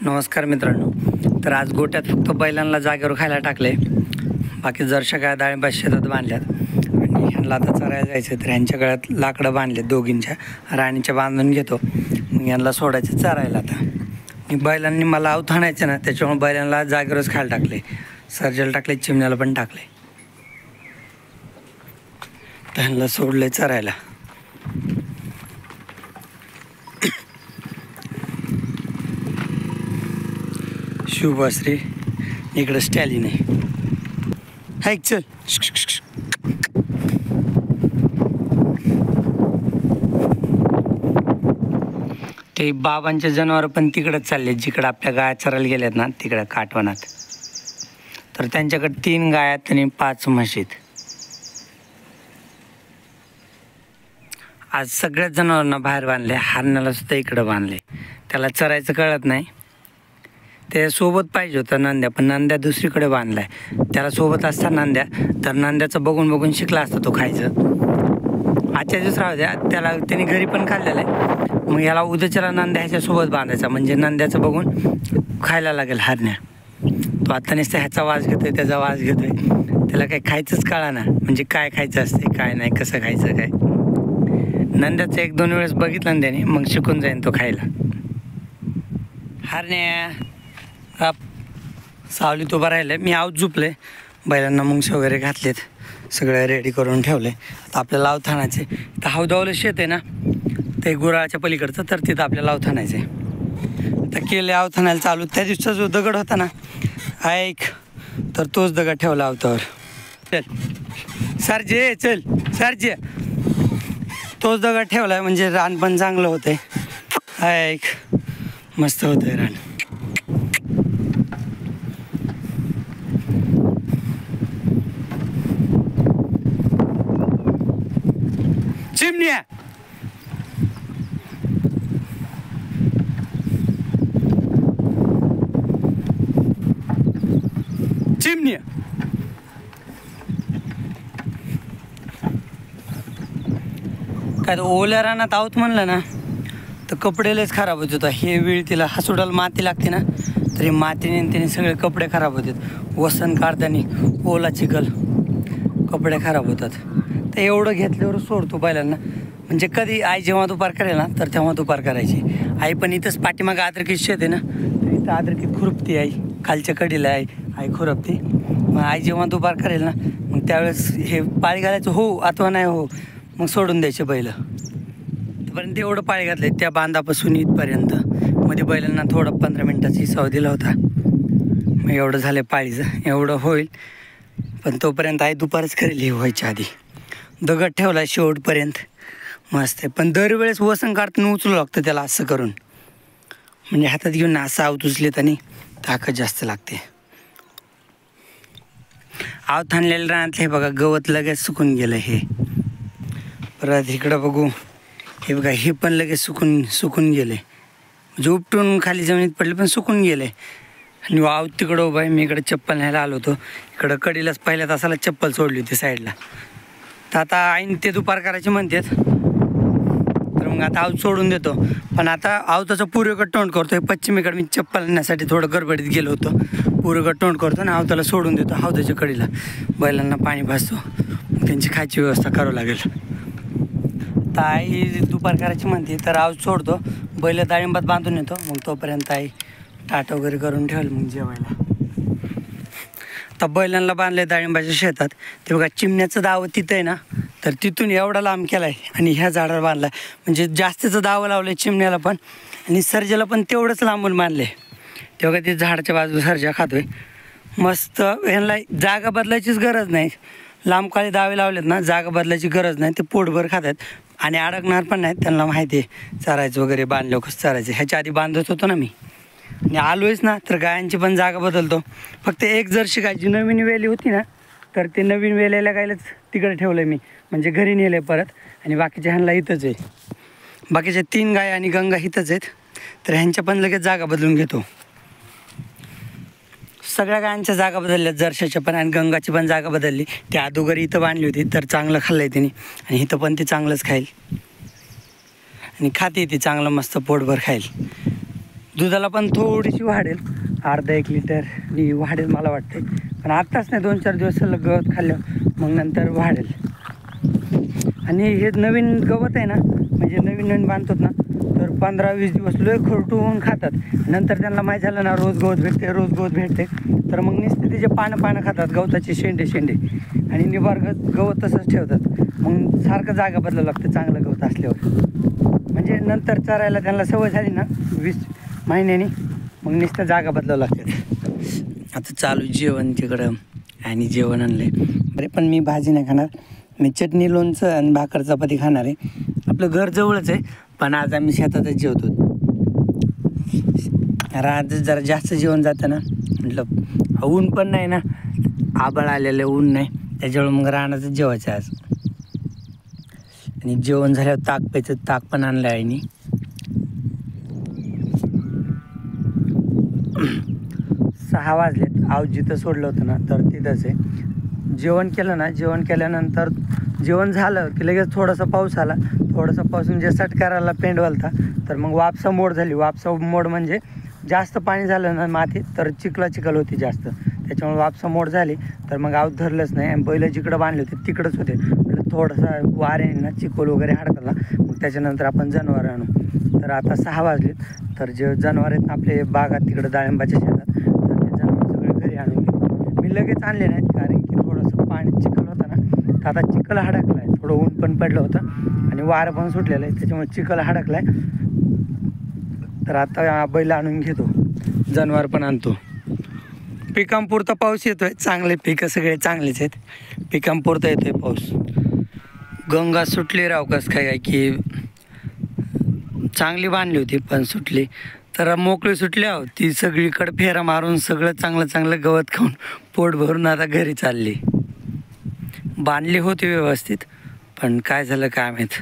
नमस्कार मित्रांनो. तर आज गोट्यात फक्त बैलांना जागेवर खायला टाकले, बाकी जरशा काय डाळिंबाच्या शेतात बांधल्यात आणि ह्यांना आता चरायला जायचं. तर ह्यांच्या गळ्यात लाकडं बांधलेत, दोघींच्या राणीच्या बांधून घेतो, मग यांना सोडायचं चरायला. आता आणि बैलांनी मला आऊत आणायचं ना, त्याच्यामुळे बैलांना जागेवरच खायला टाकले, सर्जेला टाकले, चिमण्याला पण टाकले. त्यांना सोडले चरायला. शुभश्री इकडं स्टॅलिन आहे. हाय चल. ते बाबांचे जनावर पण तिकडंच चालले, जिकडं आपल्या गाया चरायला गेल्यात ना, तिकडं काटवनात. तर त्यांच्याकडे 3 गाय आहेत आणि 5 म्हशीत. आज सगळ्याच जनावरांना बाहेर बांधले, हरणाला सुद्धा इकडं बांधले. त्याला चरायचं कळत नाही, ते सोबत पाहिजे होतं नंद्या, पण नंद्या दुसरीकडे बांधलाय. त्याला सोबत असता नंद्या, तर नंद्याचं बघून बघून शिकला असता तो खायचं. आजच्या दिवस राहू द्या, त्याला त्याने घरी पण खाल्लेलं आहे. मग याला उद्याच्याला नंद्या ह्याच्यासोबत बांधायचा, म्हणजे नंद्याचं बघून खायला लागेल हरण्या. तो आता नुसतं ह्याचा वास घेतोय, त्याचा वास घेतोय, त्याला काही खायचंच कळा ना, म्हणजे काय खायचं असते काय नाही, कसं खायचं काय. नंद्याचं 1-2 वेळेस बघितलं ना त्याने, मग शिकून जाईन तो खायला. हरण्या सावलीत उभा राहिलं. मी आऊत झोपले, बैलांना मुंगसे वगैरे घातलेत, सगळं रेडी करून ठेवले. आता आपल्याला आऊत आणायचे. तर हौदावलं शेत आहे ना, ते गुराळाच्या पलीकडचं, तर तिथं आपल्याला आऊत आणायचं आहे. तर केले आऊत आणायला चालू. त्या दिवसाचा जो दगड होता ना ऐक, तर तोच दगड ठेवला आऊतावर. चल सरजे, चल सरजे, तोच दगड ठेवला, म्हणजे रान पण चांगलं होतंय. ऐक मस्त होतंय रान. चिमण्या चिमण्या काय ओल्या रानात आहोत म्हणलं ना, तर कपडे लयच खराब होत होता. हे वेळ तिला हसुडाला माती लागते ना, तरी मातीने त्याने सगळे कपडे खराब होतात. वसन काढताना ओला चिखल, कपडे खराब होतात. तर एवढं घेतल्यावर सोडतो बैलांना. म्हणजे कधी आई जेव्हा दुपार करेल ना, तर तेव्हा दुपार करायची. आई पण इथंच पाठीमागं आद्रकीत शेत आहे ना, तर इथं आद्रकीत खुरपती आई, खालच्या कडीला आई खुरपती. मग आई जेव्हा दुपार करेल ना, मग त्यावेळेस हे पाळी घालायचं, हो अथवा नाही हो, मग सोडून द्यायचे बैल. तोपर्यंत एवढं पाळी घातले त्या बांधापासून इथपर्यंत. मध्ये बैलांना थोडं 15 मिनिटाची सवय दिला होता. मग एवढं झालं पाळीचं, एवढं होईल. पण तोपर्यंत आई दुपारच करेल हे व्हायच्या आधी. दगड ठेवला शेवटपर्यंत, मस्त आहे. पण दरवेळेस वसन काढताना उचलू लागतं त्याला, असं करून, म्हणजे हातात घेऊन असं आऊत उचलेत आणि ताकद जास्त लागते. आऊत आणलेलं रानातलं हे बघा, गवत लगेच सुकून गेलं. हे परत इकडं बघू, हे बघा, हे पण लगेच सुकून गेले, म्हणजे उपटून खाली जमिनीत पडले पण सुकून गेले. आणि आऊत तिकडं उभा आहे. मी इकडे चप्पल न्यायला आलो होतो. इकडं कडीलाच पहिल्या तासाला चप्पल सोडली होती साईडला. तर आता आईन ते दुपार करायचे म्हणतात, तर मग आता आऊत सोडून देतो. पण आता आवताचं पूर्वेकडे तोंड करतो. पश्चिमेकडे मी चप्पल आणण्यासाठी थोडं गडबडीत गेलो होतो. पूर्वेकडे तोंड करतो आणि आवताला सोडून देतो हौदाच्या कडीला. बैलांना पाणी भासतो, त्यांची खायची व्यवस्था करावं लागेल. तर आई दुपार करायची म्हणते, तर आऊत सोडतो, बैल डाळिंबात बांधून येतो. मग तोपर्यंत आई ताट वगैरे करून ठेवलं मग जेवायला. आता बैलांना बांधले डाळिंबाच्या शेतात. ते बघा चिमण्याचं दावं तिथं आहे ना, तर तिथून एवढा लांब केला आहे आणि ह्या झाडाला बांधला, म्हणजे जास्तीचं दावं लावलं आहे चिमण्याला पण, आणि सर्जेला पण तेवढंच लांबून बांधले. तेव्हा ते झाडाच्या बाजूला सर्जा खातोय मस्त. ह्यांना जागा बदलायचीच गरज नाही. लांब काळी दावे लावलेत ना, जागा बदलायची गरज नाही. ते पोटभर खातात आणि अडकणार पण नाहीत. त्यांना माहिती आहे चरायचं वगैरे, बांधलं कसं चरायचं. ह्याच्या आधी बांधत होतो ना मी, आणि आलोयच ना, तर गायांची पण जागा बदलतो. फक्त एक जर्सी गायची नवीन वेली होती ना, तर ते नवीन वेलेल्या गायलाच तिकडे ठेवलं मी, म्हणजे घरी नेलं परत. आणि बाकीच्या ह्यांना इथंच आहे. बाकीच्या 3 गाय आणि गंगा इथंच आहेत, तर ह्यांच्या पण लगेच जागा बदलून घेतो. सगळ्या गायांच्या जागा बदलल्या, जर्शाच्या पण आणि गंगाची पण जागा बदलली. ती अगोदर इथं बांधली होती, तर चांगलं खाल्लं आहे तिने, आणि इथं पण ती चांगलंच खाईल आणि खाते ती चांगलं मस्त पोटभर खाईल. दुधाला पण थोडीशी वाढेल, अर्धा 1 लिटर वाढेल मला वाटते. पण आत्ताच नाही, 2-4 दिवस सलग गवत खाल्लं मग नंतर वाढेल. आणि हे नवीन गवत आहे ना, म्हणजे नवीन बांधतात ना, तर 15-20 दिवस लय खरटून खातात. नंतर त्यांना माहीत झालं ना रोज गवत भेटते, तर मग नुसते तिचे पानं खातात, गवताचे शेंडे आणि निबार गवत तसंच ठेवतात. मग सारखं जागा बदलावं लागतं चांगलं गवत असल्यावर. म्हणजे नंतर चरायला त्यांना सवय झाली ना 20 महिन्यांनी, मग नुसतं जागा बदलावं लागते. आता चालू जेवण तिकडं आणि जेवण आणले. अरे पण मी भाजी नाही खाणार, मी चटणी, लोणचं आणि भाकर चपाती खाणार आहे. आपलं घर जवळच आहे, पण आज आम्ही शेतातच जेवतो. आज जरा जास्त जेवण जातं ना, म्हटलं ऊन पण नाही ना, आभाळ आलेलं ऊन नाही, त्याच्यामुळे मग रानातच जेवायचं आज. आणि जेवण झाल्यावर ताक प्यायचं, ताक पण आणलं आहे. आणि 6 वाजलेत. आव जिथं सोडलं होतं ना तर तिथंच आहे. जेवण केलं ना, जेवण केल्यानंतर जेवण झालं की लगेच थोडासा पाऊस आला. थोडासा पाऊस म्हणजे सटकाराला पेंडवलता, तर मग वापसा मोड झाली. वापसा मोड म्हणजे जास्त पाणी झालं ना मातीत तर चिखल होती जास्त, त्याच्यामुळे वापसा मोड झाली. तर मग आव धरलंच नाही. आणि बैल जिकडं बांधले होते तिकडंच होते. थोडासा वाऱ्याने ना चिखल वगैरे हडकला, मग त्याच्यानंतर आपण जनावर आणू. तर आता 6 वाजलेत. तर जे जनावर आहेत आपले बागात तिकडं डाळिंबाच्या शेतात, तर ते जनावर सगळे घरी आणून घेतो. मी लगेच आणले नाहीत, कारण की थोडंसं पाणी चिखल होतं ना, तर आता चिखल हडकला आहे. थोडं ऊन पण पडलं होतं आणि वारं पण सुटलेलं आहे, त्याच्यामुळे चिखल हडकला आहे. तर आता बैल आणून घेतो, जनावर पण आणतो. पिकांपुरता पाऊस येतोय, चांगले पिकं सगळे चांगलेच आहेत. पिकांपुरता येतोय पाऊस. गंगा सुटली राव, कसं काय की चांगली बांधली होती पण सुटली, तर मोकळी सुटली आहो. ती सगळीकडे फेरा मारून सगळं चांगलं गवत खाऊन पोट भरून आता घरी चालली. बांधली होती व्यवस्थित, पण काय झालं काय माहीत,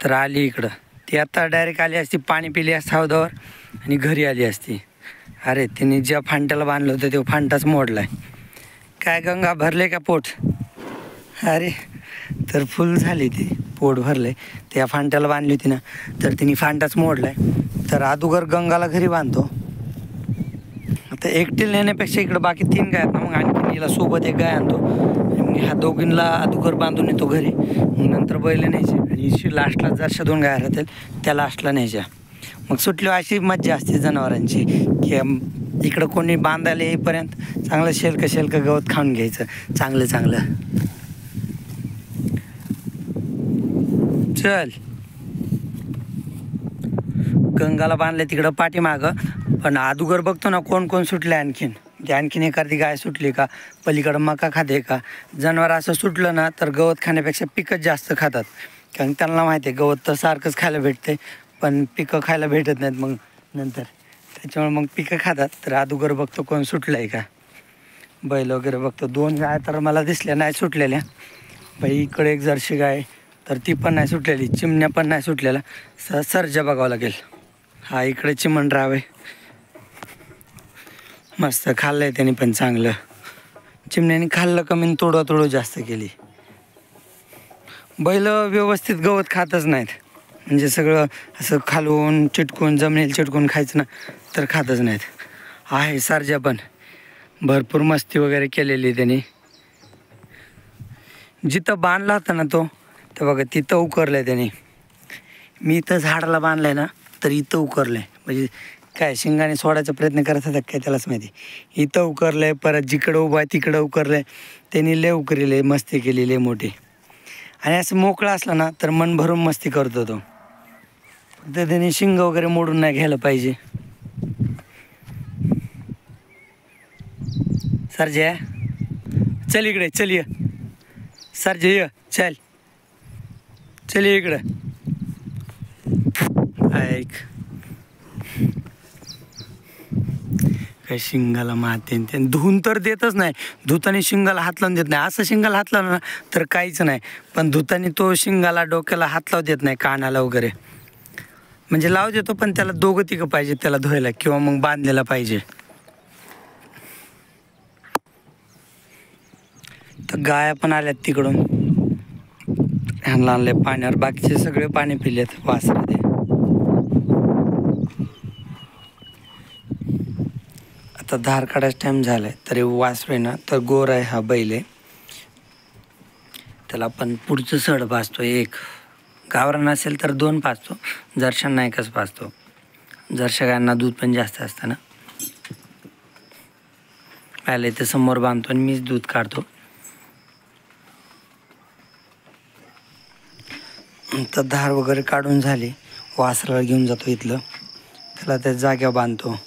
तर आली इकडं. ती आता डायरेक्ट आली असती, पाणी पिली असती हौदावर आणि घरी आली असती. अरे तिने ज्या फांट्याला बांधलं होतं तो फांटाच मोडलाय. काय गंगा भरले का पोट? अरे तर फुल झाली, ती पोट भरले. त्या फांट्याला बांधली होती ना, तर तिने फांटाच मोडलाय. तर अगोदर गंगाला घरी बांधतो. आता एकटीला नेण्यापेक्षा इकडं बाकी 3 गाय आहेत ना, मग आणखी हिला सोबत 1 गाय आणतो. मग ह्या दोघींना अगोदर बांधून येतो घरी, मग नंतर बैल न्यायचे. आणि लास्टला जरशा 2 गाय राहतील त्या लास्टला न्यायच्या. मग सुटली अशी मज्जा असते जनावरांची, की इकडं कोणी बांधायला येईपर्यंत चांगलं शेलकं गवत खाऊन घ्यायचं चांगलं. चल, गंगाला बांधले तिकडं पाठीमागं. पण अगोदर बघतो ना कोण सुटले आणखीन एखादी गाय सुटली का, पलीकडं मका खाते का. जनावर असं सुटलं ना तर गवत खाण्यापेक्षा पिकंच जास्त खातात, कारण त्यांना माहिती आहे गवत तर सारखंच खायला भेटते, पण पिकं खायला भेटत नाहीत मग नंतर, त्याच्यामुळे मग पिकं खातात. तर अगोदर बघतो कोण सुटलं आहे का. बैल वगैरे बघतो. 2 गाय तर मला दिसल्या नाही सुटलेल्या. बाई इकडे एक जर्शी गाय, तर ती पण नाही सुटलेली. चिमण्या पण नाही सुटलेला. सर्जा बघावं लागेल. हा इकडे चिमणराव आहे, मस्त खाल्लंय त्याने पण चांगलं. चिमण्याने खाल्लं कमी, तोडू जास्त केली. बैल व्यवस्थित गवत खातच नाहीत, म्हणजे सगळं असं खालून चिटकून जमिनीला चिटकून खायचं ना तर खातच नाहीत. आहे सर्जा पण भरपूर मस्ती वगैरे केलेली त्यांनी. जिथं बांधला होता ना तो, तर बघा तिथं उकरलं आहे त्याने. मी इथं झाडाला बांधलं आहे ना, तर इथं उकरलं आहे. म्हणजे काय शिंगाने सोडायचा प्रयत्न करत होता काय त्यालाच माहिती. इथं उकरलं आहे, परत जिकडं उभं आहे तिकडं उकरलं आहे. त्यांनी लय उकरले, मस्ती केली लय मोठी. आणि असं मोकळं असलं ना तर मन भरून मस्ती करतो तो. फक्त त्याने शिंग वगैरे मोडून नाही घ्यायला पाहिजे. सर्जा चल इकडे, चल ये सर्जा, ये चल इकडं. ऐक काय शिंगाला माते धुवून तर देतच नाही. धुतानी शिंगाला हात लावून देत नाही. असं शिंगाला हात लावला ना तर काहीच नाही, पण धुतानी तो शिंगाला डोक्याला हात लावू देत नाही, कानाला वगैरे. म्हणजे लावू देतो, पण त्याला 2-3 पाहिजे त्याला धुवायला, किंवा मग बांधलेला पाहिजे. तर गाया पण आल्यात तिकडून, ह्यांना आणले पाण्यावर. बाकीचे सगळे पाणी पिलेत वासरात. आता धार काढायचा टाईम झाला आहे. तरी वासरू आहे ना तर गोर आहे, हा बैल आहे. त्याला आपण पुढचं सड पाजतो. एक गावरान असेल तर 2 पाजतो, जर्शांना एकच पाजतो. जर्शा गायांना दूध पण जास्त असतं ना. पाहिलं इथे समोर बांधतो आणि मीच दूध काढतो. तर धार वगैरे काढून झाली, वासराला घेऊन जातो इथलं, त्याला त्या जाग्यावर बांधतो.